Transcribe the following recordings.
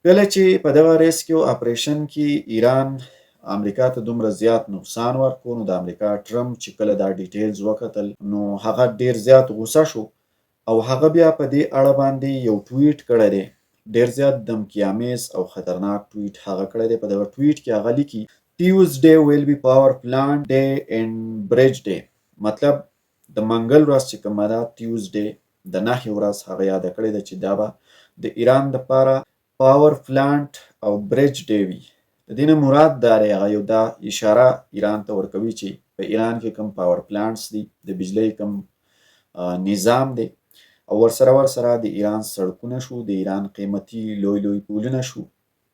کله چې په دغه ریسکیو اپریشن کې ایران امریکا ته دومره زیات نقصان ورکړو، نو د امریکا ټرمپ چې کله دا ډیټیلز وکتل نو هغه ډیر زیات غوسه شو او هغه بیا په دې اړه باندې یو ټویټ کړی دی، ډیر زیات دمکیامیز او خطرناک ټویټ هغه کړی دی. په دغه ټویټ کې هغه لیکي Tuesday will be power plant day and bridge day. مطلب د منګل ورځ چې کومه ده Tuesday د نهي ورځ هغه یاده کړې ده چې دا به د ایران دپاره پاور پلانټ او بریج ډے وي. د دې نه مراد دا دی هغه یو دا اشاره ایران ته ورکوي چې په ایران کې کوم پاور پلانټس دي، د بجلۍ کوم نظام دی او ورسره د ایران سړکونه شو، د ایران قیمتي لوی پولونه شو،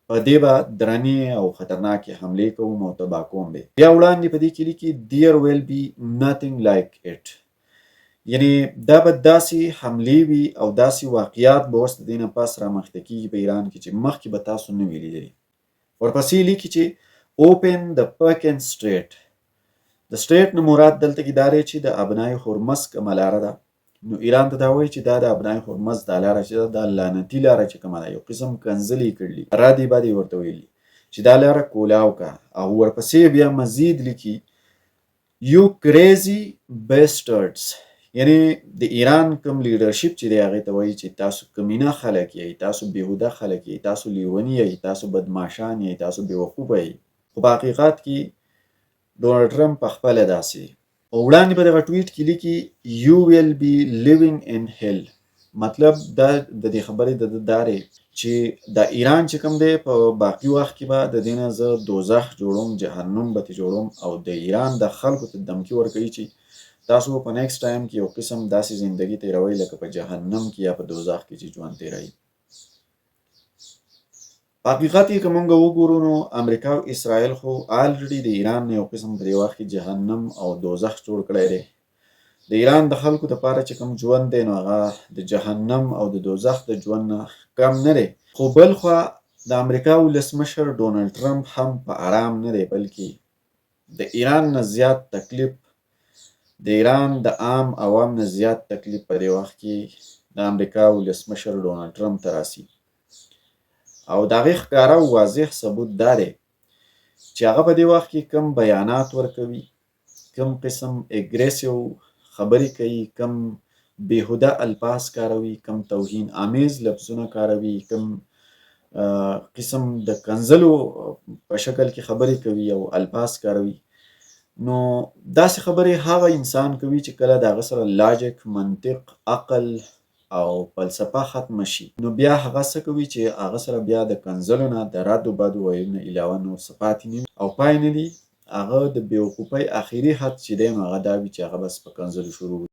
په دې به درنې او خطرناکې حملې کوم او تباه کوم دی. بیا وړاندې په دې کې لیکي there will be nothing like it. یعنی دا به داسې حملې وي او داسې واقعیات به اوس د دې نه پس رامخته کېږي په ایران کې چې مخکې به تاسو نه وي لیدلي. ورپسې لیکي چې open the Pekin Strait. د سټریټ نه مراد دلته کې دا دی چې د ابنای هرمز کومه لاره ده، نو ایران ته دا وایي چې دا د ابنای هرمز دا لاره چې ده دا لعنتي لاره چې کومه ده، یو قسم کنځلې یې کړلي، ردې بدې ورته ویلي چې دا لاره کولاو که. او ورپسې بیا مزید لیکي you crazy bastards. یعنی د ایران کوم لیډرشپ چې دی هغې ته وایي چې تاسو کمینه خلک یئ، تاسو بېهوده خلک یئ، تاسو لیوني یئ، تاسو بدماشان یئ، تاسو بېوقوفه یئ. خو په حقیقت کې ډونالډ ټرمپ پخپله داسې او وړاندې په دغه ټویټ کې لیکي you will be living in hell. مطلب دا د دې خبرې د ده دا دی چې د ایران چې کوم دی په باقي وخت کې به د دې نه زه دوزخ جوړوم، جهنم به ترې جوړوم او د ایران د خلکو ته دمکي ورکوي چې تاسو په نیکسټ ټایم کې یو قسم داسې زندگی تیروئ لکه په جهنم کې یا په دوزخ کې چې ژوند تیروئ. په حقیقت کې که مونږ وګورو نو امریکا او اسرائیل خو آلریډي د ایران نه یو قسم په دې وخت کې جهنم او دوزخ جوړ کړی دی. د ایران د خلکو دپاره چې کوم ژوند دی نو هغه د جهنم او د دوزخ د ژوند نه کم نه دی. خو بل خوا د امریکا ولسمشر ډونالډ ټرمپ هم په ارام نه دی، بلکې د ایران نه زیات تکلیف، د ایران د عام عوام نه زیات تکلیف په دې وخت کې د امریکا ولسمشر ډونالډ ټرمپ ته راسي. او د هغې ښکاره او واضح ثبوت دا دی چې هغه په دې وخت کې کم بیانات ورکوي، کم قسم اګریسیو خبرې کوي، کم بېهوده الفاظ کاروي، کم توهین آمیز لفظونه کاروي، کم قسم د کنځلو په شکل کې خبرې کوي او الفاظ کاروي. نو داسې خبرې هغه انسان کوي چې کله د هغه سره لاجک، منطق، عقل او فلسفه ختمه شي، نو بیا هغه څه کوي چې هغه سره بیا د کنځلو نه، د ردو بدو ویلو نه علاوه نور څه پاتې نه وي. او فاینلي هغه د بېوقوفۍ اخري حد چې دی نو هغه دا وي چې هغه بس په کنځلو شروع